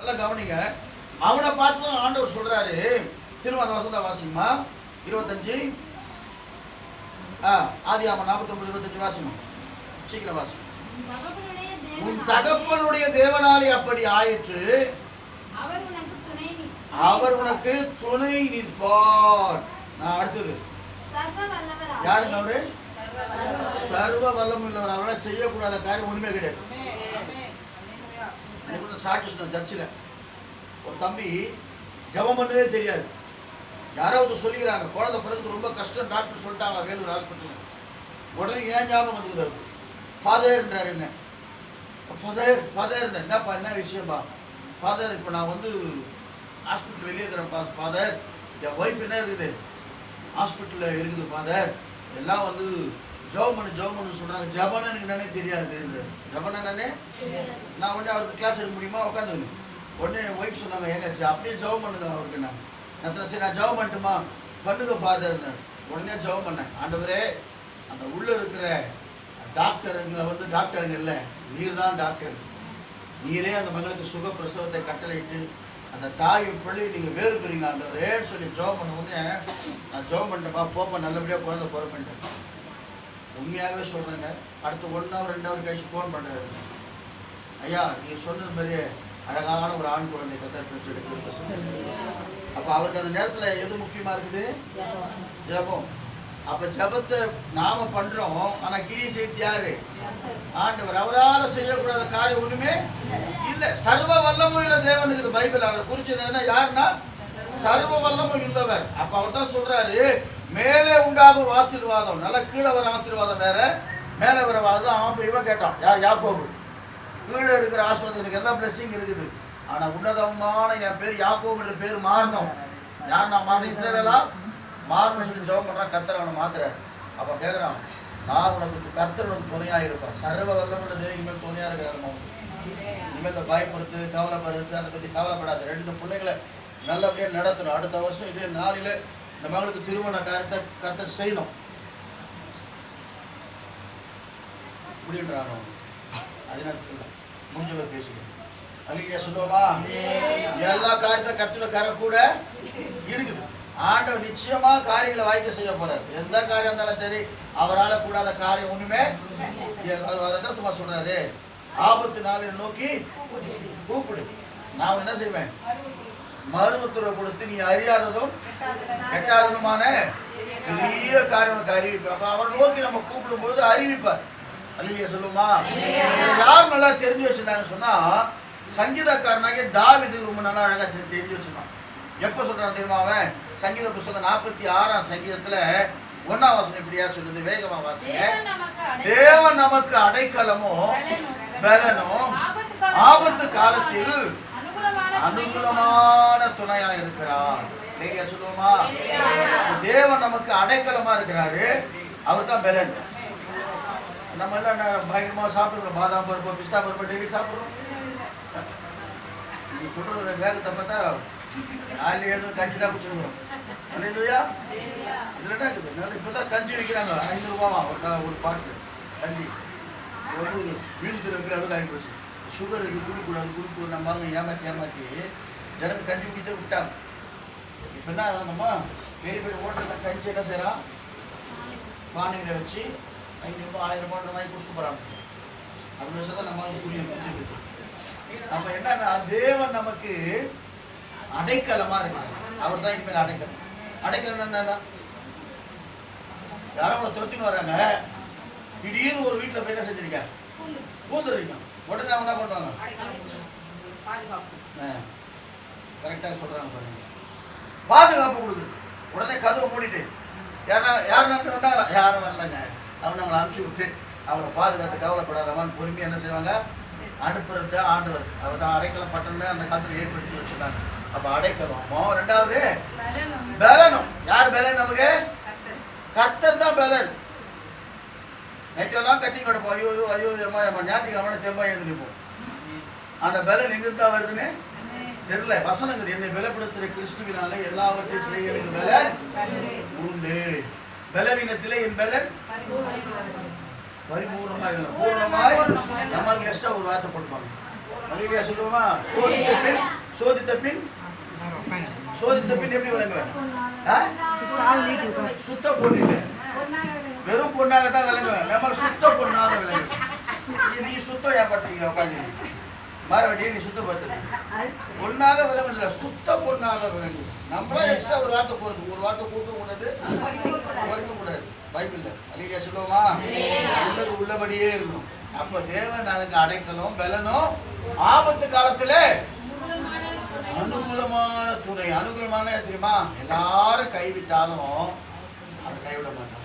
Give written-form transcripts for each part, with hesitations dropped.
நல்லா கவனிங்க. அவனை பார்த்து ஆண்டவர் சொல்றாரு. திரும்ப அந்த வசனத்தை வாசிமா 25 ஆதியாகமம் 49:25 வாசிமா. சீக்கிரம் வாசி. உன் தகப்பனுடைய தேவனாலே அப்படி ஆயிற்று, அவர் உனக்கு துணை நிற்பார். நான் அடுத்தது யாருங்க? அவரு சர்வ வல்லமுள்ளவர். அவரால் செய்யக்கூடாத காரியம் ஒண்ணுமே கிடையாது. சாட்சி சொன்ன சர்ச்சில் ஒரு தம்பி ஜபம் பண்ணவே தெரியாது. யாராவது சொல்லிக்கிறாங்க குழந்தை பிறகு ரொம்ப கஷ்டம், டாக்டர் சொல்லிட்டாங்களா வேலூர் ஹாஸ்பிட்டல். உடனே ஏன் ஞாபகம் வந்துக்குது? ஃபாதர்ன்றார். என்ன ஃபாதர் என்னப்பா, என்ன விஷயம்பா? ஃபாதர் இப்போ நான் வந்து ஹாஸ்பிட்டல் வெளியே இருக்கிறேன்ப்பா ஃபாதர். என் ஒய்ஃப் என்ன இருக்குது, ஹாஸ்பிட்டலில் இருக்குது ஃபாதர். எல்லாம் வந்து ஜெபம் பண்ணு சொல்கிறாங்க. ஜபனா எனக்கு என்னன்னே தெரியாது. ஜபனா என்னன்னே நான் உடனே அவருக்கு கிளாஸ் எடுக்க முடியுமா? உட்காந்து உடனே ஒய்ஃப் சொன்னாங்க, ஏங்க அப்படியே ஜெபம் பண்ணுங்க அவருக்கு. நான் சரி நான் ஜெபம் பண்ணட்டுமா? பண்ணுங்க ஃபாதர்னு. உடனே ஜெபம் பண்ணேன். ஆண்டவரே, அந்த உள்ளே இருக்கிற டாக்டருங்க வந்து டாக்டருங்க இல்லை, நீர் தான் டாக்டர். நீரே அந்த மகளுக்கு சுக பிரசவத்தை கட்டளையிட்டு அந்த தாயும் பிள்ளை நீங்கள் வேறு பெறீங்க ஆண்டவரேன்னு சொல்லி ஜெபம் பண்ண உடனே நான் ஜெபம் பண்ணிட்டேன்ப்பா, போப்பா நல்லபடியாக குழந்தை பிறப்பின்ட்டேன். உண்மையாகவே சொல்கிறேங்க. அடுத்து 1 hour 2 hour கழிச்சு ஃபோன் பண்ணுறாரு. ஐயா, நீங்கள் சொன்னது மாதிரியே அழகான ஒரு ஆண் குழந்தை கத்தர் பெற்றெடுக்க சொன்னீங்க. அப்போ அவருக்கு அந்த நேரத்தில் எது முக்கியமாக இருக்குது? ஜபம். அப்போ ஜபத்தை நாம பண்ணுறோம், ஆனால் கிரியை செய்து யாரு? ஆண்டவர். அவரால் செய்யக்கூடாத காரியம் ஒன்றுமே இல்லை. சர்வ வல்லமும் இல்லை தேவனுக்கு. பைபிள் அவரை குறிச்சது என்ன? யாருன்னா சர்வ வல்லமும் இல்லவர். அப்போ அவர் தான் சொல்றாரு, மேலே உண்டாகும் ஆசீர்வாதம், நல்லா கீழே வர ஆசீர்வாதம் வேற, மேலே வர வாதம். அவன் இவன் கேட்டான், யார்? யாக்கோபு. கீழே இருக்கிற ஆசீர்வாதத்துக்கு எல்லா பிளஸிங் இருக்குது, ஆனா உன்னதமான என் பேர் யாக்கோபுன்ற பேர் மாறணும். யார் நான் மாறணும்? இஸ்ரவேலா மாறணும் சொல்லி ஜெபம் பண்றான். கர்த்தர் அவனை மாத்துறாரு. அப்ப கேட்கிறான், நான் உனக்கு கர்த்தர் உனக்கு துணையா இருப்பேன். சர்வ வல்லமுள்ள தேவன் இனிமேல் துணையா இருக்கிறாரு. இனிமேல் இந்த பயப்படுத்து கவலைப்படுறது அதை பத்தி கவலைப்படாது. 2 பிள்ளைகளை நல்லபடியாக நடத்தணும். அடுத்த வருஷம் இதே நாளில் இந்த மகளுக்கு திருமண காரியத்தை கர்த்தர் செய்யணும் அப்படின்றாங்க. அதனால முடிஞ்சவர் பேசுகிறேன். அல்லேலூயா சொல்லுவோமா? எல்லா காரியத்திலும் கர்த்தருடைய கரம் கூட இருக்குது. ஆண்டவர் நிச்சயமா காரியங்களை வாய்க்க செய்ய போறாரு. எந்த காரியம் இருந்தாலும் சரி, அவரால் கூடாத காரியம் ஒண்ணுமே. என்ன சும்மா சொல்றாரு, ஆபத்து நாளை நோக்கி கூப்பிடு, நான் என்ன செய்வேன்? மருமத்துவ கொடுத்து நீ அறியாததும் கெட்டாததுமான பெரிய காரியம் அறிவிப்பார். அப்ப அவரை நோக்கி நம்ம கூப்பிடும் போது அறிவிப்பார். அல்லேலூயா சொல்லுமா? யார் நல்லா தெரிஞ்சு வச்சிருந்தாங்கன்னு சொன்னா, சங்கீதக்காரனாகிய தாவீது ரொம்ப நல்லா அழகா தெரிஞ்சு வச்சிருந்தான். எப்ப சொல்றான் தெரியுமா? அவன் சங்கீத புஸ்தகம் 46ஆம் சங்கீதத்துல 1ஆம் வசனம் இப்படியா சொல்லுது, வேகமா வாசிங்க. தேவன் நமக்கு அடைக்கலமும் பலனும் ஆபத்து காலத்தில் அனுகூலமான துணையா இருக்கிறார். இல்லையா சொல்லுவோமா? தேவன் நமக்கு அடைக்கலமா இருக்கிறாரு, அவர் தான் பலன். நம்ம எல்லாம் பயங்கரமா சாப்பிடுறோம், பாதாம் பருப்பு பிஸ்தா பருப்பு டெய்லி சாப்பிடுறோம். நீங்க சொல்றது வேகத்தை பார்த்தா காலையில் எழுந்து கஞ்சி தான் குடிச்சுருக்கிறோம். அல்லேலூயா. இதில் என்ன இருக்குது? இப்போ தான் கஞ்சி விற்கிறாங்க, 5 ரூபாவா ஒரு பாட்டு கஞ்சி. வந்து மியூசியத்தில் வைக்கிற அளவுக்கு ஆகி போச்சு. சுகர் இது குடிக்கூடாது நம்ம ஏமாற்றி எனக்கு கஞ்சி குடிக்கிட்டே விட்டாங்க. இப்போ என்ன நம்ம பெரிய பெரிய ஹோட்டலில் கஞ்சி என்ன செய்கிறான்? பானைகளை வச்சு 500 ரூபாய் 1000 ரூபாய் வாங்கி குடிச்சுட்டு போகிறாங்க. அப்படி வச்சு தான் நம்ம புரியும் கஞ்சி. அப்போ என்னன்னா, தேவன் நமக்கு அடைக்கலமா இருக்கிறார். அவர் தான் இனிமேல் அடைக்கலம். அடைக்கலம் என்னன்னா, யாரும் அவங்களை துரத்தின்னு வராங்க, திடீர்னு ஒரு வீட்டில் போய் என்ன செஞ்சிருக்க பூந்துருக்கீங்க, உடனே அவங்க என்ன பண்ணுவாங்க? கரெக்டாக சொல்றாங்க பாருங்க, பாதுகாப்பு கொடுக்குது. உடனே கதவை மூடிட்டு யாரும் நம்பிட்டு வந்தாங்களா? யாரும் வரலங்க. அவங்க நம்மளை அனுப்பிச்சு விட்டு அவங்களை பாதுகாத்து கவலைப்படாதவன் பொறுமையாக என்ன செய்வாங்க? அனுப்புறது ஆண்டவர். அவர் தான் அடைக்கலம் பட்டணம் அந்த காலத்தில் ஏற்படுத்தி வச்சுருந்தாங்க. அப்ப அடைக்கலம். 2வது பலனும். யார் பலன் நமக்கு? கர்த்தர் தான் பலன். நைட்டெல்லாம் கட்டி கிடப்போம், ஐயோ ஐயோ ஞாயிற்றுக்கிழமை தெம்பா எழுந்திருப்போம். அந்த பலன் எங்கிருந்தா வருதுன்னு தெரியல. வசனங்கள் என்னை பலப்படுத்துகிற கிறிஸ்துவினாலே எல்லாவற்றையும் செய்ய எனக்கு பலன் உண்டு. பலவீனத்திலே என் பலன் பரிபூர்ணமாய் பூர்ணமாய். நம்மளுக்கு எக்ஸ்ட்ரா ஒரு வார்த்தை போட்டுப்பாங்க. அல்லேலூயா சொல்லுவோமா? சோதித்த பின் எப்படி விளங்குவேன்? சுத்த பொண்ணு இல்லை, வெறும் பொண்ணாக தான் விளங்குவேன். நம்ம சுத்த பொண்ணாக விளங்கு. நீ சுத்தம் ஏற்படுத்துவீங்க உட்காந்து மறுபடியும் நீ சுத்தப்படுத்து பொண்ணாக விளங்குல, சுத்த பொண்ணாக விளங்கு. நம்மளும் எக்ஸ்ட்ரா ஒரு வார்த்தை போடுறது, ஒரு வார்த்தை கூட்ட கூடாது, குறைக்க கூடாது. பைபிள்ல அல்லேலூயா சொல்லுவோமா? உள்ளது உள்ளபடியே இருக்கணும். அப்ப தேவன் எனக்கு அடைக்கலும் பலனும் ஆபத்து காலத்துல அனுகூலமான துணை. அனுகூலமான தெரியுமா? எல்லாரும் கைவிட்டாலும் அவர் கைவிட மாட்டாங்க.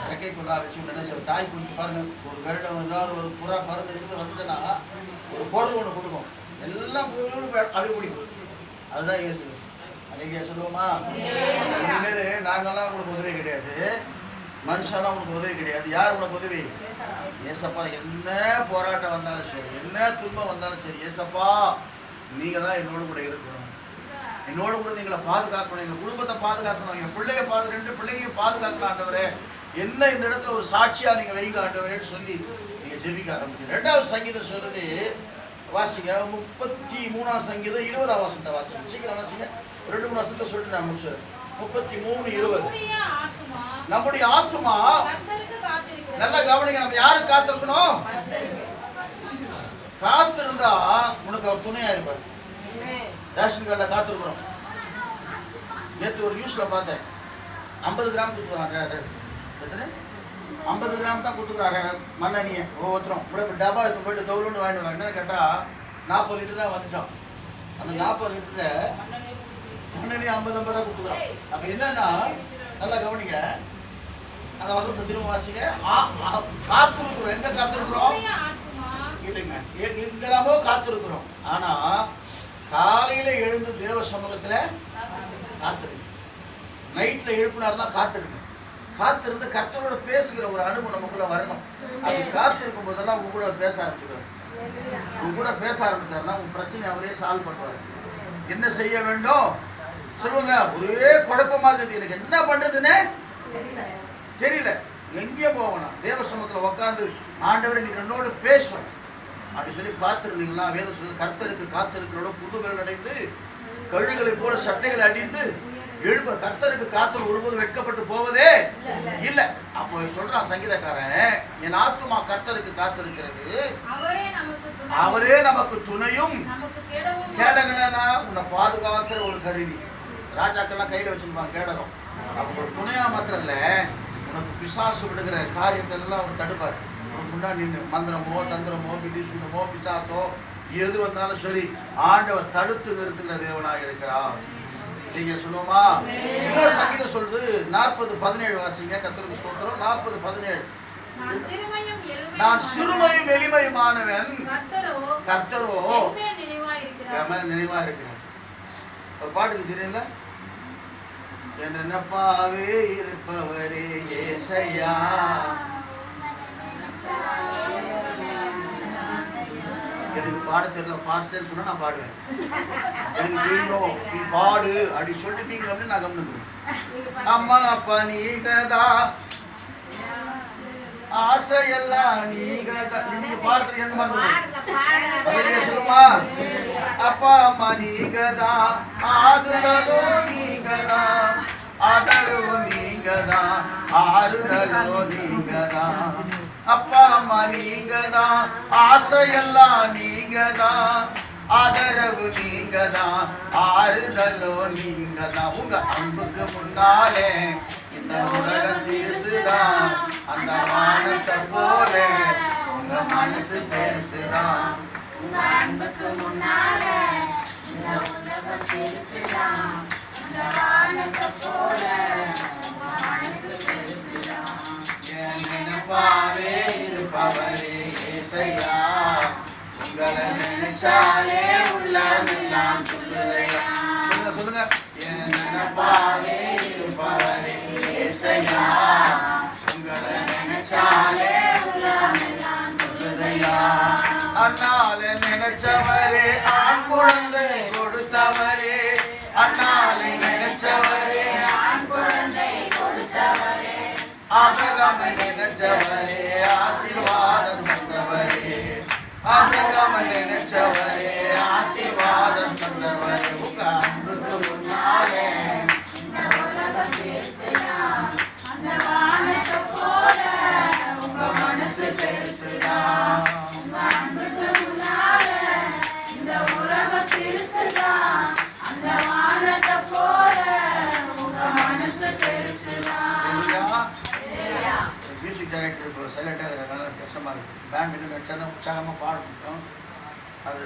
இறக்கை கொண்டா வச்சு என்ன செய்ய தாய் குஞ்சு பாருங்க, ஒரு வருடம் ஏதாவது ஒரு புறா பறந்து இருந்து வந்துச்சுன்னா ஒரு பொருள் ஒன்று கொடுக்கும், எல்லாம் அப்படி குடிக்கும். அதுதான் இயேசு. அல்லேலூயா சொல்லுவோமா? இனிமேல் நாங்கெல்லாம் உங்களுக்கு உதவி கிடையாது, மனுஷெல்லாம் உனக்கு உதவி கிடையாது. யார் உனக்கு உதவி? ஏசப்பா. என்ன போராட்டம் வந்தாலும் சரி, என்ன துன்பம் வந்தாலும் சரி, ஏசப்பா நீங்க தான் என்னோடு கூட இருக்கணும், என்னோடு கூட நீங்களை பாதுகாக்கணும், எங்கள் குடும்பத்தை பாதுகாக்கணும், எங்கள் பிள்ளைய 2 பிள்ளைங்களையும் பாதுகாக்கலாம் ஆண்டவரே, என்ன இந்த இடத்துல ஒரு சாட்சியா நீங்க வைங்க ஆண்டவரேன்னு சொல்லி நீங்க ஜெபிக்க ஆரம்பிச்சு. 2வது சங்கீதம் சொல்லுது, வாசிங்க 33ஆம் சங்கீதம் 20ஆம் வசனத்தை வாசிங்க. சீக்கிரம் வாசிங்க. 2-3 வசனத்தை சொல்லிட்டு நான் முடிச்சுறேன். 33:20. நம்முடைய ஆத்துமா நல்லா கவனிங்க. நம்ம யாருக்கு காத்திருக்கணும்? காத்திருந்தா உனக்கு அவர் துணையா இருப்பார். ரேஷன் கார்டில் காத்திருக்கிறோம். நேற்று ஒரு நியூஸ்ல பார்த்தேன், 50 கிராம் கொடுத்துக்கிறாங்க. எத்தனை? 50 கிராம் தான் கொடுத்துக்கிறாங்க மண்ணெண்ணியை ஒவ்வொருத்தரும். இப்படி டப்பா எடுத்து போயிட்டு தௌலண்டு வாங்கிட்டு வராங்க. என்னன்னு கேட்டால் 40 லிட்டர் தான் வந்துச்சான். அந்த 40 லிட்டரில் மண்ணெண்ணி 50 தான் கொடுத்துக்கிறான். அப்போ என்னன்னா நல்லா கவனிங்க, அந்த வசனத்தை திரும்ப வாசிங்க. காத்திருக்கிறோம். எங்க காத்திருக்கிறோம்? இல்லைங்க, எங்கெல்லாமோ காத்திருக்கிறோம். ஆனா காலையில எழுந்து தேவ சமூகத்துல காத்திருக்கு. நைட்ல எழுப்பினார்னா காத்திருக்கு. காத்திருந்து கர்த்தரோட பேசுகிற ஒரு அனுபவம் நமக்குள்ள வரணும். அப்படி காத்திருக்கும் போதெல்லாம் உங்க கூட பேச ஆரம்பிச்சுடுவார். உங்க கூட பேச ஆரம்பிச்சாருன்னா உங்க பிரச்சனை அவரே சால்வ் பண்ணுவார். என்ன செய்ய வேண்டும் சொல்லுங்க. ஒரே குழப்பமா இருக்குது, எனக்கு என்ன பண்றதுன்னு தெரியல, எங்கே போகணும். தேவ சமூகத்துல உட்காந்து ஆண்டவரை நீங்க என்னோடு பேசணும் அப்படி சொல்லி காத்திருந்தீங்களா? வேதம் சொல்லி கர்த்தருக்கு காத்திருக்கிறோட புதுகள் அடைந்து கழுகுகளை போல சட்டைகளை அடிந்து எழுப்ப. கர்த்தருக்கு காத்திரு ஒருபோது வெட்கப்பட்டு போவதே இல்லை. அப்போ சொல்றான் சங்கீதக்காரன், என் ஆத்துமா கர்த்தருக்கு காத்திருக்கிறது, அவரே நமக்கு துணையும் கேடகனா. உன்னை பாதுகாக்கிற ஒரு கருவி. ராஜாக்கள்லாம் கையில வச்சிருப்பாங்க கேடகம். அப்போ ஒரு துணையா மாத்திரம் இல்ல, உனக்கு பிசாசு விடுகிற காரியத்தை எல்லாம் அவர் தடுப்பார். உனக்கு முன்னாடி நின்று மந்திரமோ தந்திரமோ பிடிசுனமோ பிசாசோ எது வந்தாலும் சரி ஆண்டவர் தடுத்து நிறுத்துகிற தேவனாக இருக்கிறார். நீங்க சொல்லுவோமா? இன்னொரு சங்கீதம் சொல்றது 40:17 வாசிங்க. கர்த்தருக்கு ஸ்தோத்திரம். 40:17. நான் சிறுமையும் எளிமையுமானவன், கர்த்தரோ நினைவா இருக்கிறேன். ஒரு பாட்டுக்கு தெரியல, என்னப்பாவே இருப்பவரே ஏசையா. எனக்கு பாட தெரியல, பாஸ்டர் சொன்னா நான் பாடுவேன். எனக்கு தெரியும் நீ பாடு அப்படி சொல்லிட்டீங்க அப்படின்னு நான் கவனிக்கிறேன். அம்மா அப்பா நீங்கதா, ஆசையெல்லாம் நீங்கதா. நீங்க பாடுறது எங்க மறந்து சொல்லுமா? அப்பா அம்மா நீங்கதா, ஆறுதலோ நீங்கதா, ஆதரவு நீங்கதா, ஆறுதலோ நீங்கதா. அப்பா அம்மா நீங்கதா, ஆசையெல்லாம் நீங்கதா, ஆதரவு நீங்கதா, ஆறுதலோ நீங்கதா. உங்க அன்புக்கு முன்னாலே இந்த உலக சிறுசுதான், அந்த வானத்தை போல உங்க மனசு பெருசுதான். உங்க அன்புக்கு முன்னாலே இந்த உலக சிறுசுதான், அந்த வானத்தை போல உங்க மனசு பெருசுதான். என் நினைப்பாவே இருப்பவரே ஏசையா, உங்களை நினைச்சாலே உள்ளமெல்லாம் சொல்லுதையா. சொல்லுங்க சொல்லுங்க. என் நினைப்பாவே இருப்பவரே ஏசையா, உங்களை நினைச்சாலே உள்ளமெல்லாம் சொல்லுதையா. அண்ணாலே நினைச்சவரே, ஆண் குழந்தை கொடுத்தவரே, அண்ணாலே நினைச்சவரே, ஆண் குழந்தை கொடுத்தவரே, ஆபிரகாமை நினைச்சவரே, ஆசீர்வாதம் தந்தவரே, ஆபிரகாமை நினைச்சவரே, ஆசீர்வாதம் தந்தவரே. இப்போ சைலண்டாக இருக்கிற கஷ்டமாக இருக்குது. பேண்ட் இன்னும் வச்சா உற்சாகமாக பாடணும், அது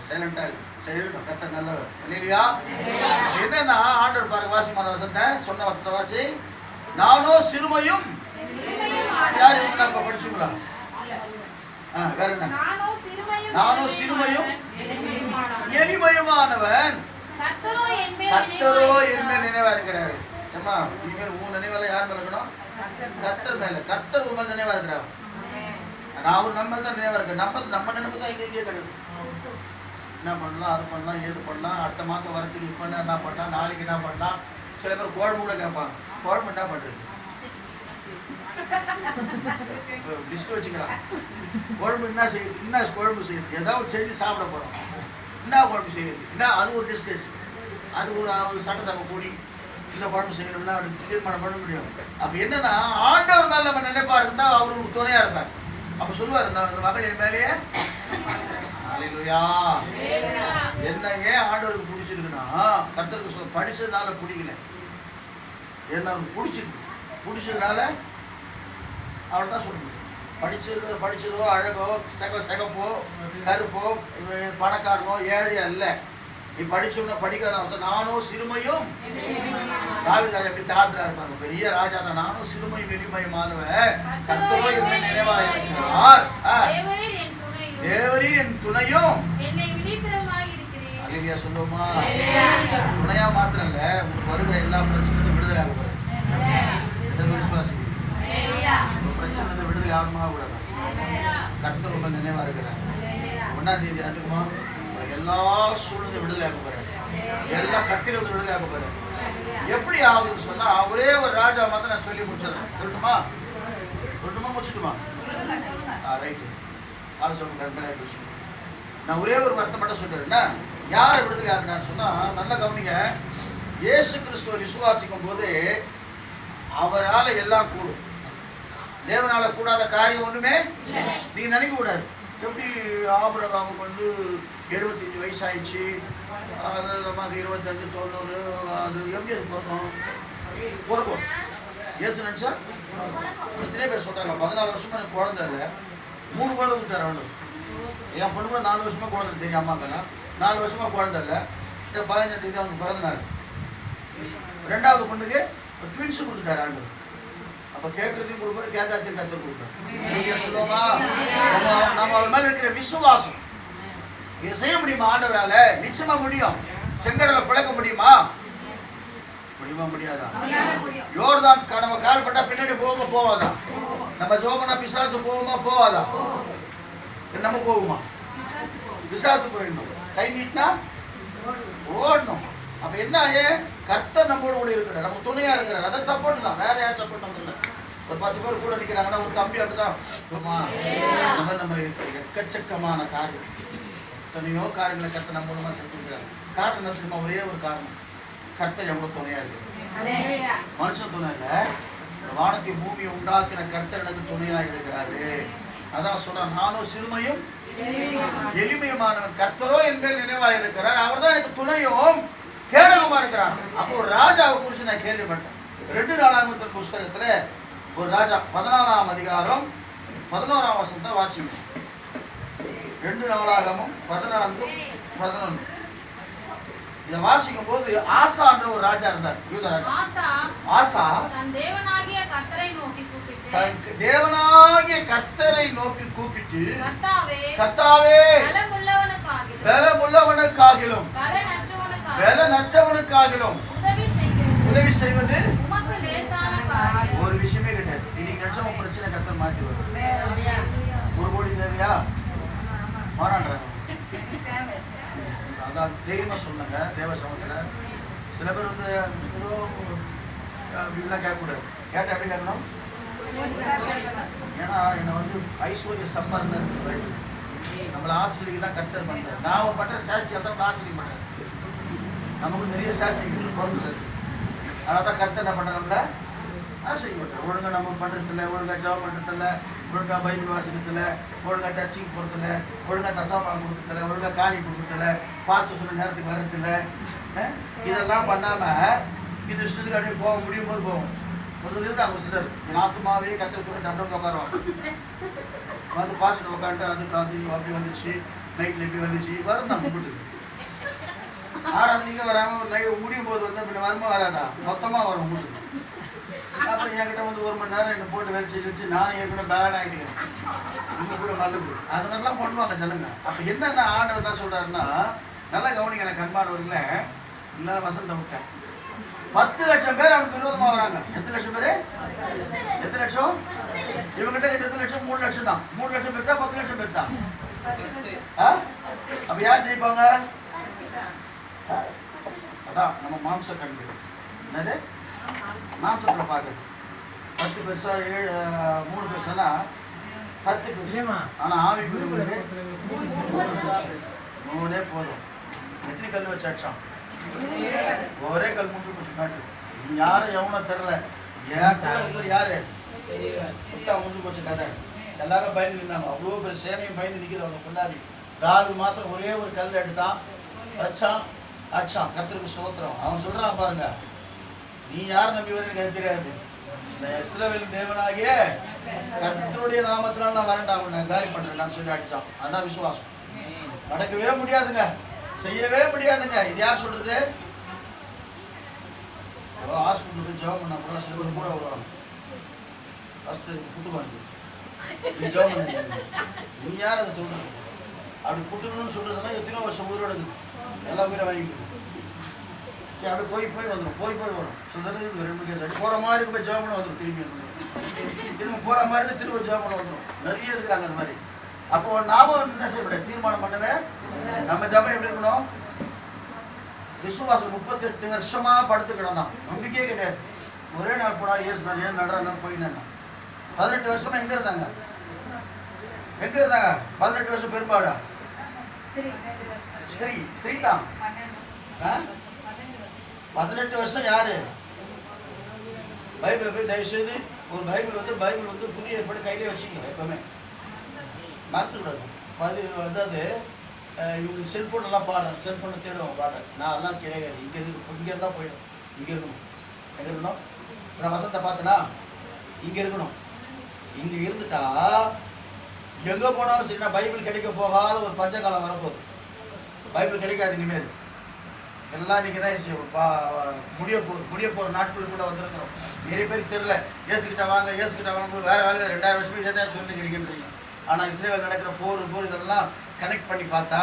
சைலண்டாக இருக்குது. செய்யணும் கத்த நல்ல இல்லையா? என்னன்னா ஆண்டவர் பாருங்க, வாசி மாத வசந்த சொன்ன வசந்த வாசி. நானோ சிறுமையும் யார் நம்ம படிச்சுங்களா? வேற என்ன? நானோ சிறுமையும் எளிமையுமானவன் கர்த்தரோ என் மேல் நினைவா இருக்கிறாரு. ஏமா இனிமேல் உன் நினைவெல்லாம் யார் மேல இருக்கணும்? கர்த்தர் மேல. கர்த்தர் உன் மேல் நினைவா இருக்கிறார். நான் நம்ம தான் நினைவா இருக்கு. நம்ம நினைப்பு தான் இங்கே கிடையாது. என்ன பண்ணலாம், அது பண்ணலாம், ஏது பண்ணலாம், அடுத்த மாதம் வரத்துக்கு இப்போ என்ன பண்ணலாம், நாளைக்கு என்ன பண்ணலாம். சில பேர் குழம்பு கூட கேட்பாங்க. குழம்பு என்ன பண்ணுறது? லிஸ்ட் வச்சுக்கலாம். குழம்பு என்ன செய்யுது, என்ன குழம்பு செய்யுது, ஏதாவது செஞ்சு சாப்பிட போகிறோம், என்ன குழம்பு செய்யுது, என்ன அது ஒரு டிஸ்கஸ், அது ஒரு சட்டசபை கூடி இந்த குழம்பு செய்யணும்னா அப்படி தீர்மானம் பண்ண முடியும். அப்போ என்னன்னா ஆண்டவர் மேலே நம்ம நினைப்பா இருந்தா அவருக்கு துணையாக இருப்பார். அப்போ சொல்லுவார், இந்த மகள் என் மேலேயே அல்லேலூயா. என்ன ஏன் ஆண்டவருக்கு பிடிச்சிருக்குன்னா, கர்த்தருக்கு சொல்ல படிச்சதுனால பிடிக்கல, என்ன அவருக்கு பிடிச்சதுனால அவள் தான் சொல்லணும். படித்ததோ அழகோ சிகப்போ கருப்போ பணக்காரனோ ஏழையா இல்லை. நீ படிச்சோம்னா படிக்காத. நானும் சிறுமையும் தாவீது எப்படி தாத்திரா இருப்பாங்க, பெரிய ராஜா தான். நானும் சிறுமையும் எளிமையுமானவன் கர்த்தரோ என்னை நினைவாக இருக்கிறார். தேவரீர் என் துணையும் அல்லேலூயா சொல்லுவோமா? துணையா மாத்திரம் இல்ல, உங்களுக்கு வருகிற எல்லா பிரச்சனையும் விடுதலை ஆக போறேன். விசுவாசி பிரச்சனை விடுதலை ஆகமா கூடாது. கர்த்தர் ரொம்ப நினைவா இருக்கிறார். 1ஆம் தேதி ஆண்டுக்குமா எல்லா சூழ்நிலையும் விடுதலை ஆக போறேன், எல்லா கட்டுகளும் விடுதலை ஆக போறேன். எப்படி ஆகுதுன்னு சொன்னா ஒரே ஒரு ராஜா மாத்திரம் நான் சொல்லி முடிச்சிடறேன். சொல்லட்டுமா முடிச்சுட்டுமா? ரைட்டு. நான் ஒரே ஒரு வார்த்தை மட்டும் சொல்றேன். யாரை விடுதலை ஆகினான்னு சொன்னா நல்லா கவனிங்க. இயேசு கிறிஸ்துவை விசுவாசிக்கும் போது அவரால் எல்லாம் கூடும். தேவனால கூடாத காரியம் ஒண்ணுமே நீங்க நினைக்க கூடாது. எப்படி ஆபிரகாமுக்கு 75 வயசு ஆயிடுச்சு, நமக்கு 25 90, அது எப்படி அது பிறக்கும்? இயேசு நினைச்சா எத்தனை பேர் சொல்றாங்க, 14 வருஷமா எனக்கு குழந்தை இல்லை, 3 குழந்தை கொடுத்தாரு அவனு. என் பொண்ணு கூட 4 வருஷமா குழந்தை தெரியும், அம்மாக்கெல்லாம் 4 வருஷமா குழந்தை இல்லை. 15ஆம் தேதி அவனுக்கு பிறந்த நாள். 2வது பொண்ணுக்கு ட்வின்ஸ் கொடுத்துட்டாரு ஆண்டு. அப்ப கேட்கறதையும் கொடுப்பாரு, கேட்காதையும் கற்றுக் கொடுப்பாரு. சொல்லுவோமா? நம்ம அவர் மேல இருக்கிற விசுவாசம். இதை செய்ய முடியுமா ஆண்டவரால? நிச்சயமா முடியும். செங்கடலை பிளக்க முடியுமா? முடியாதா? யோர்தான் நம்ம கால் பட்டா பின்னாடி போவாதா? நம்ம ஜோபனா பிசாசு போவாதா? நம்ம போகுமா? பிசாசு போயிடணும். கை நீட்டினா ஓடணும். அப்ப என்ன? கர்த்தர் நம்மோடு கூட இருக்கிறார், நம்ம துணையா இருக்கிறார். அதான் சப்போர்ட் தான், வேற யார் சப்போர்ட் நம்ம இல்லை. ஒரு 10 பேர் கூட நிற்கிறாங்கன்னா ஒரு தம்பி அப்படிதான் நம்ம எக்கச்சக்கமான காரியம், எத்தனையோ காரியங்களை கர்த்தர் நம்ம மூலமா செஞ்சுக்கிறாங்க. காரணம் தெரியுமா? ஒரே ஒரு காரணம், கர்த்தர் எவ்வளவு துணையா இருக்கு. மனுஷன் துணை இல்லை, வானத்தை பூமியை உண்டாக்கின கர்த்தர் எனக்கு துணையா இருக்கிறாரு. அதான் சொல்ற, நானும் சிறுமையும் எளிமையுமானவன் கர்த்தரோ என் மேல் நினைவாக இருக்கிறார். அவர் தான் எனக்கு துணையும் கேடகமா இருக்கிறார். அப்போ ஒரு ராஜாவை குறித்து நான் கேள்விப்பட்டேன். 2 நாளாகமத்தின் புஸ்தகத்துல ஒரு ராஜா 14ஆம் அதிகாரம் 11ஆம் வசனத்தை வாசிங்க. 2 நாளாகமும் 14:11. இதை வாசிக்கும் போது ஆசான்ற ஒரு ராஜா இருந்தார், யூத ராஜா. ஆசா தன் தேவனாகிய கர்த்தரை நோக்கி கூப்பிட்டு, கர்த்தாவே பலமுள்ளவனுக்காகிலும் பலனற்றவனுக்காகிலும் உதவி செய்வது ஒரு விஷயமே கிடையாது. இன்னைக்கு நினைச்சா உன் பிரச்சனை கர்த்தர் மாற்றி வரும். 1 கோடி தேவையா? மாறான்றாங்க. அதான் தைரியமா சொன்னாங்க தேவ சமூகத்தில். சில பேர் வந்து ஏதோ இப்படிலாம் கேட்கக்கூடாது. கேட்டால் எப்படி கேட்கணும்? ஏன்னா என்னை வந்து ஐஸ்வர்ய சம்பந்தம் நம்மளை ஆசிரியருக்கு தான் கர்த்தர் பண்ணுறேன். நான் பண்ணுற சாஸ்திரியாக தான் ஆசிரியம் பண்ணுறேன். நமக்கு நிறைய சாஸ்திரி பொருள் சாஸ்திரி. அதனால தான் கர்த்தர் என்ன பண்ணுற நம்மள ஆசிரியம் பண்ணுறேன். ஒழுங்காக நம்ம பண்ணுறதில்ல, ஒழுங்காக ஜாப் பண்ணுறதில்ல, ஒழுங்காக பைபிள் வாசிக்கிறதில்ல, ஒழுங்காக சர்ச்சைக்கு போகிறதில்ல, ஒழுங்காக தசாபாலம் கொடுக்கறதில்ல, ஒழுங்காக காணி கொடுக்கறதில்ல, பாஸ்டர் சொன்ன நேரத்துக்கு வர்றதில்ல. இதெல்லாம் பண்ணாமல் இது இஷ்டத்துக்கு அப்படியே போக முடியும் போது போவோம். ஒரு சிலர் இருக்காங்க, ஒரு சிலர் என் ஆத்துமாவே கத்திர சொல்லி தண்டை உட்காருவாங்க. வந்து பாசிட்டு உட்காந்துட்டு அதுக்கு அது அப்படி வந்துச்சு, நைட்டில் இப்படி வந்துச்சு, வரும் தான் கும்பிட்டு. ஆறாவது வராமல் முடியும் போது வந்து அப்படி வருமா வராதா, மொத்தமாக வரும் கும்பிட்டு. அப்புறம் என்கிட்ட வந்து 1 மணி நேரம் என்னை போட்டு வெளிச்சு நானும் ஏற்கனவே பேட் ஆகிட்டேன். இன்னும் கூட மல்லுக்கு அது மாதிரிலாம் பண்ணுவாங்க ஜனங்க. அப்போ என்னென்ன ஆண்டவர் என்ன சொல்கிறாருன்னா, நல்லா கவனிங்க எனக்கு அன்பானவர்களே, இன்னும் வசந்த விட்டேன். 10 லட்சம் பேர் அவனுக்கு விரோதமாக வராங்க. எத்தனை லட்சம் பேர்? எத்தனை லட்சம்? இவங்ககிட்ட எத்தனை லட்சம்? 3 லட்சம் தான். 3 லட்சம் பெருசா 10 லட்சம் பெருசா? அப்ப யார் ஜெயிப்பாங்க? அதான் நம்ம மாம்ச கண்கள். என்னது? மாம்சத்தில் பார்க்குறது. 10 பெருசா 3 பெருசானா 10 பெருசு. ஆனால் ஆவிக்குரியவங்களுக்கு 3 போதும். எத்தனை கல் வச்சு அடிச்சான்? ஒரே கல் முடிஞ்சு போச்சு காட்டு. யாரும் எவனோ தெரில. ஏன் கூட இருக்கிற யாரு விட்டா முடிஞ்சு போச்சு கதை. எல்லாமே பயந்து நின்னாங்க. அவ்வளோ பேர் சேனையும் பயந்து நிற்கிது அவங்க முன்னாடி. தாவி மாத்திரம் ஒரே ஒரு கல் எடுத்தான், வச்சான், அடிச்சான். கர்த்தருக்கு ஸ்தோத்திரம். அவன் சொல்றான் பாருங்க, நீ யார் நம்பி வர எனக்கு தெரியாது, இந்த இஸ்ரவேல் தேவனாகிய கர்த்தருடைய நாமத்தினால நான் வரேன்டா, அவனை காலி பண்றேன் நான் சொல்லி அடிச்சான். அதான் விசுவாசம். நடக்கவே முடியாதுங்க, செய்யவே முடியாதுங்க. இது யார் சொல்றது? ஹாஸ்பிட்டல் போய் ஜாப் பண்ணா கூட சில பேர் கூட வருவாங்க. ஃபர்ஸ்ட் புட்டுவாங்க, நீ ஜாப் பண்ண, நீ யார் அதை சொல்றது? அப்படி புட்டுணும்னு சொல்றதுன்னா எத்தனையோ வருஷம் உயிரோட இருக்குது, எல்லா உயிரை வாங்கிக்குது. அப்படி போய் வந்துடும், போய் வரும். சொல்றது 2 கேஸ் போகிற மாதிரி போய் ஜாப் பண்ண வந்துடும், திரும்பி வந்துடும். திரும்ப போகிற மாதிரி திரும்ப ஜாப் பண்ண வந்துடும். நிறைய இருக்கிறாங்க அந்த மாதிரி. அப்போ நாம என்ன செய்யக்கூடாது? தீர்மானம் பண்ணவே நம்ம ஜபம் எப்படி இருக்கணும்? விசுவாசம் 38 வருஷமா படுத்துக்கிடும் தான், நம்பிக்கையே கிடையாது. ஒரே நாள் போனா ஏசுனா ஏன் நடனா போயினா. 18 வருஷமா எங்க இருந்தாங்க? 18 வருஷம் பெரும்பாடா ஸ்ரீ தான். 18 வருஷம் யாரு? பைபிளை போய் தயவு செய்து ஒரு பைபிள் வந்து புதிய ஏற்பாடு கையிலே வச்சுக்கோங்க. எப்பவுமே மறந்துக்கூடாது. அது இவங்க செல்ஃபோனெல்லாம் பாடுறேன், செல்ஃபோனை தேடுவாங்க பாடுறேன். நான் அதெல்லாம் கிடையாது. இங்கே இருந்தால் போயிடும். இங்கே இருக்கணும். எங்கே இருக்கணும்? நான் வசத்தை பார்த்தேன்னா இங்கே இருக்கணும். இங்கே இருந்துட்டா எங்கே போனாலும் சரி, நான் பைபிள் கிடைக்க போகாத ஒரு பஞ்சகாலம் வரப்போகுது. பைபிள் கிடைக்காது இனிமேல். எல்லாம் இன்றைக்கி தான் முடிய போகிற நாட்கள் கூட வந்துருக்கிறோம். நிறைய பேருக்கு தெரியல. ஏசுக்கிட்ட வாங்க வேறு வேலை 2000 வருஷமே இதே சொல்லிக்கிறீங்கன்றீங்க. ஆனால் இஸ்ரேல் நடக்கிற போர் இதெல்லாம் கனெக்ட் பண்ணி பார்த்தா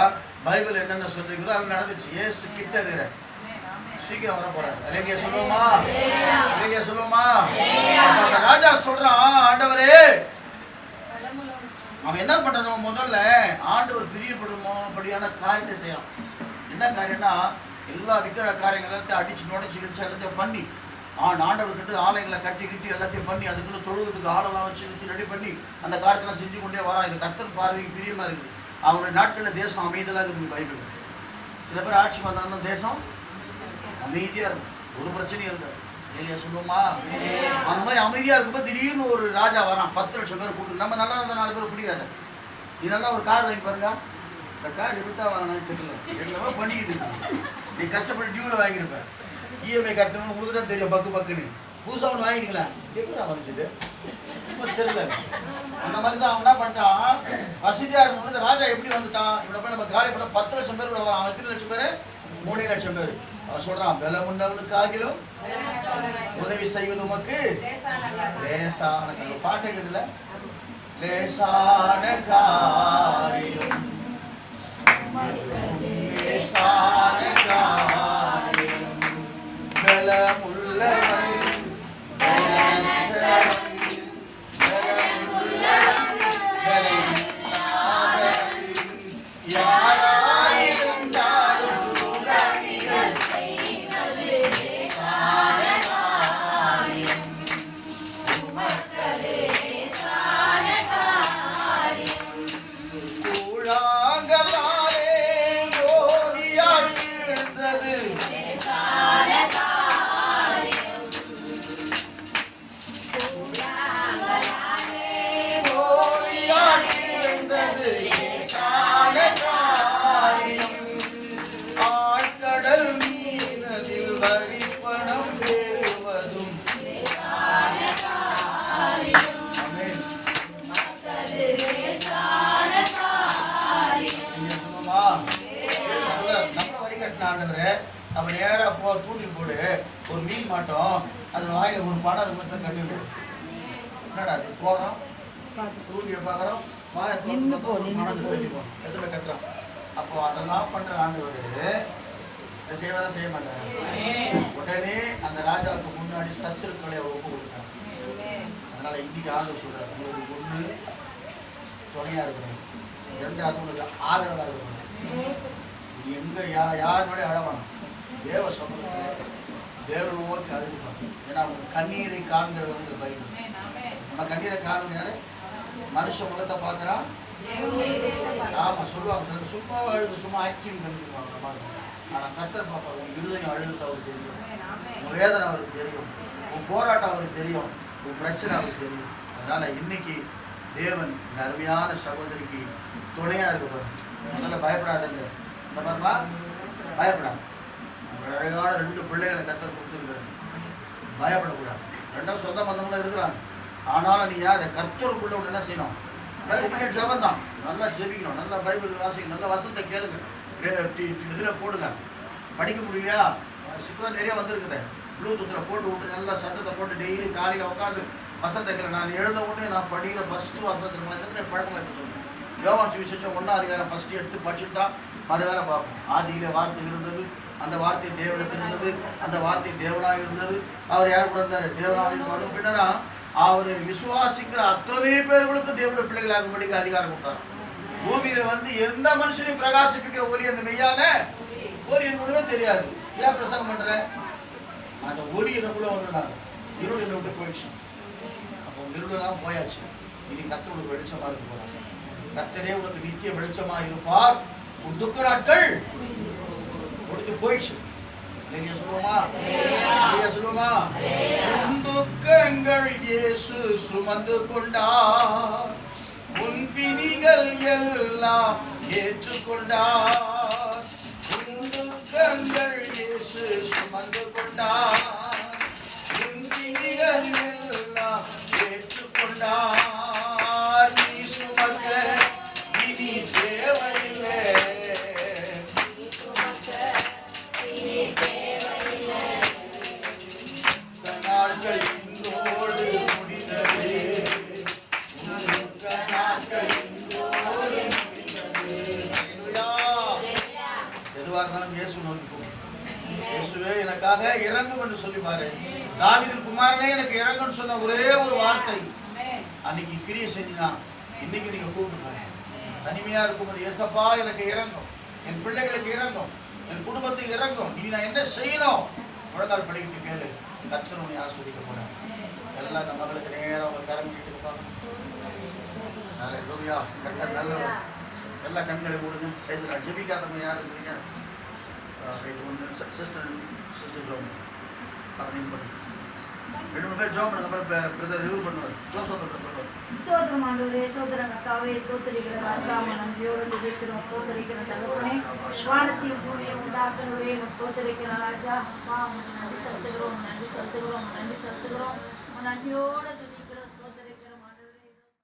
பைபிள் என்னென்ன சொல்லிருக்குதோ அது நடந்துச்சு. ஏசு கிட்ட சீக்கிரம் வர போறாரு. இல்லைங்க சொல்லுவோமா? அந்த ராஜா சொல்றான், ஆண்டவரே அவன் என்ன பண்றான்? முதல்ல ஆண்டவர் பிரியப்படும்படியான காரியத்தை செய்யறான். என்ன காரியம்னா, எல்லா விக்கிர காரியங்கள் எல்லாத்தையும் அடிச்சு நுடைச்சு எல்லாத்தையும் பண்ணி ஆண்டவர் கிட்ட ஆலயங்களை கட்டி எல்லாத்தையும் பண்ணி அதுக்குள்ள தொழுகிறதுக்கு ஆளெல்லாம் வச்சு ரெடி பண்ணி அந்த காரியத்தெல்லாம் செஞ்சு கொண்டே வரான். இது கர்த்தர் பார்வைக்கு பிரியமா இருக்குது. அவனுடைய நாட்களில் தேசம் அமைதியாக இருக்குது. பைபிள் சில பேர் ஆட்சி வந்தாங்கன்னா தேசம் அமைதியா இருக்கும், ஒரு பிரச்சனையும் இருக்காது. இல்லையா சொல்லுவோமா? அந்த மாதிரி அமைதியா இருக்கும்போது திடீர்னு ஒரு ராஜா வரான், 10 லட்சம் பேர் கூட்டு. நம்ம நல்லா இருந்த 4 பேர் பிடிக்காது. இதெல்லாம் ஒரு கார் வாங்கி பாருங்க, இந்த கார் எப்படித்தான் வாங்கினாலும் தெரியல, என்னவோ பண்ணிக்குது. நீ கஷ்டப்பட்டு டியூவில் வாங்கியிருப்பேன், இஎம்ஐ கட்டணும், உங்களுக்கு தான் தெரியும். பக்குன்னு புதுசாக ஒன்று வாங்கிட்டீங்களா? எப்படிடா வந்துச்சுது தெரியல. அந்த மாதிரி தான் அவன் என்ன பண்ணிட்டான், வசதியாக இருக்கும்போது ராஜா எப்படி வந்துட்டான்? இவ்வளோ போய் நம்ம காலை பண்ண 10 லட்சம் பேர் கூட வரான். அவன் எத்தனை லட்சம் பேர்? 3 லட்சம் பேர். அவன் சொல்றான், பல முன்னவனுக்கு ஆகிலும் உதவி செய்வது உமக்கு லேசான காரியம். பாட்டு இருக்குதுல்ல, லேசான காரியம் லேசான காரியம் பலமுள்ளவன் கட்டின ஆண்டவரே, அப்ப நேரா தூண்டில் போடு, ஒரு மீன் மாட்டோம், அது வாயில ஒரு படம் இருக்கிறத கட்டி விடு. என்னடா அது போறோம், தூண்டியை பார்க்குறோம், வாயை மனது கட்டிப்போம், எத்தனை கட்டுறோம். அப்போ அதெல்லாம் பண்ற ஆண்டவர் செய்வதான் செய்ய மாட்டாங்க. உடனே அந்த ராஜாவுக்கு முன்னாடி சத்துருக்களை அவர் ஒப்பு கொடுத்தாங்க. அதனால இன்னைக்கு ஆண்டவர் சொல்றாரு, உங்களுக்கு ஒண்ணு துணையா இருக்கணும், ரெண்டாவது உங்களுக்கு ஆதரவா இருக்கணும். நீ எங்க யாருடைய அழவானும் தேவ சமூகத்துல தேவனை நோக்கி அழுதுப்பாங்க. ஏன்னா அவங்க கண்ணீரை காண்கிறவங்க பயணம். நம்ம கண்ணீரை காணுங்க யாரு? மனுஷ முகத்தை பார்க்குறா. ஆமா சொல்லுவாங்க, சில சும்மா அழுது சும்மா ஆக்டிங் பண்ணிடுவாங்க. ஆனால் கர்த்தர் பார்ப்பார், உன் இருதயம் அழுது அவருக்கு தெரியும், உன் வேதனை அவருக்கு தெரியும், உன் போராட்டம் அவருக்கு தெரியும், உன் பிரச்சனை அவருக்கு தெரியும். அதனால இன்னைக்கு தேவன் இந்த அருமையான சகோதரிக்கு துணையா இருக்க. அதனால பயப்படாதுங்க. இந்த மாதிரிமா பயப்படாது. அழகான 2 பிள்ளைகளை கர்த்தர் கொடுத்துருக்குறாங்க. பயப்படக்கூடாது. 2 சொந்த பந்தங்களும் இருக்கிறாங்க. ஆனாலும் நீ யார்? கர்த்தருக்குள்ள ஒன்று என்ன செய்யணும்? ஜபம் தான். நல்லா ஜெபிக்கணும், நல்லா பைபிள் வாசிக்கணும், நல்லா வசனத்தை கேளுங்க, இதில் போடுங்க. படிக்க முடியலையா? இப்போ நிறைய வந்திருக்குது, ப்ளூடூத்தில் போட்டு விட்டு நல்லா சத்தத்தை போட்டு டெய்லி காலையில் உட்காந்து வசனத்தை கேட்கல. நான் எழுத உடனே நான் படிக்கிற ஃபஸ்ட்டு வசனத்தில் பழக்கம் வைக்க சொல்லுவேன். யோவான் சுவிசேஷம் 1ஆம் அதிகாரம் ஃபஸ்ட்டு எடுத்து படிச்சுட்டு தான் மறுவேளை பார்ப்போம். ஆதியிலே வார்த்தை இருந்தது, அந்த வார்த்தை தேவனிடத்தில் இருந்தது, அந்த வார்த்தை தேவனாக இருந்தது. அவர் யார் கூட இருந்தார்? தேவனாக. அப்படின்னா அவர் விசுவாசிக்கிற அத்தனை பேர்களுக்கு தேவனுடைய பிள்ளைகளாகும்படிக்கு அதிகாரம் கொடுத்தார். பூமியில வந்து எந்த மனுஷனையும் பிரகாசிப்பிக்கிற ஒலி அந்த மெய்யான ஒலி என்னுடைய தெரியாது. ஏன் பிரசங்கம் பண்றேன்? அந்த ஒலி எனக்குள்ள வந்ததுனால இருளில் விட்டு போயிடுச்சு. அப்போ இருளெல்லாம் போயாச்சு. இனி கர்த்தர் உனக்கு வெளிச்சமா இருக்க போறாங்க. கர்த்தரே உனக்கு நித்திய வெளிச்சமா இருப்பார். உன் துக்க நாட்கள் உனக்கு போயிடுச்சு. சொல்லுவோமா? சொல்லுவோமா? உன் துக்கங்கள் இயேசு சுமந்து கொண்டார், உன் பிணிகள் எல்லாம் ஏற்றுக்கொண்டார். உன் துக்கங்கள் இயேசு சுமந்து கொண்டார், உன் பிணிகள் எல்லாம் ஏற்றுக்கொண்டார். நீ சுமக்க இனி தேவையில்லை, நாட்கள் இன்றோடு முடிந்தது. எதுவாக இருந்தாலும் இயேசு நோக்கி போகும். இயேசுவே எனக்காக இறங்கும் என்று சொல்லி பாரு. தாவீதின் குமாரனே எனக்கு இறங்குன்னு சொன்ன ஒரே ஒரு வார்த்தை அன்னைக்கு கிரியை செஞ்சினா இன்னைக்கு நீங்க கூப்பிட்டு தனிமையா இருக்கும்போது, ஏசப்பா எனக்கு இறங்கும், என் பிள்ளைகளுக்கு இறங்கும், என் குடும்பத்துக்கு இறங்கும், இனி நான் என்ன செய்யணும்? முழங்கால் படிக்கிட்டு கேளு, கர்த்தர் உன்னை ஆஸ்வதிக்க போறேன். எல்லாம் இந்த மகளுக்கு நேரம் அவங்க கரம் வீட்டுக்கு பாருங்க. கர்த்தர் நல்லவர். எல்லா கண்களை மூடுங்க. பேசலாம். ஜெபிக்காதவங்க யார் இருக்கிறீங்க? சிஸ்டர் ஜோம் அப்படின்னு பண்ணி 2 பேர் ஜோம் பண்ணுங்க. அப்புறம் பிரதர் ரிவ்யூ பண்ணுவார். ஜோசப் பண்ணுவார். சோதரம் ஆண்டவரே, சோதரம் கத்தாவே, சோதரிக்கிற ராஜா, நன்றியோடு ஜெபிக்கிறோம். சோதரிக்கிற தகப்பனே, வானத்தையும் பூமியையும் உண்டாக்குறவரே, சோதரிக்கிற ராஜா, நன்றி செலுத்துகிறோம், நன்றி செலுத்துகிறோம், நன்றி செலுத்துகிறோம். நன்றியோடு ஜெபிக்கிறோம்.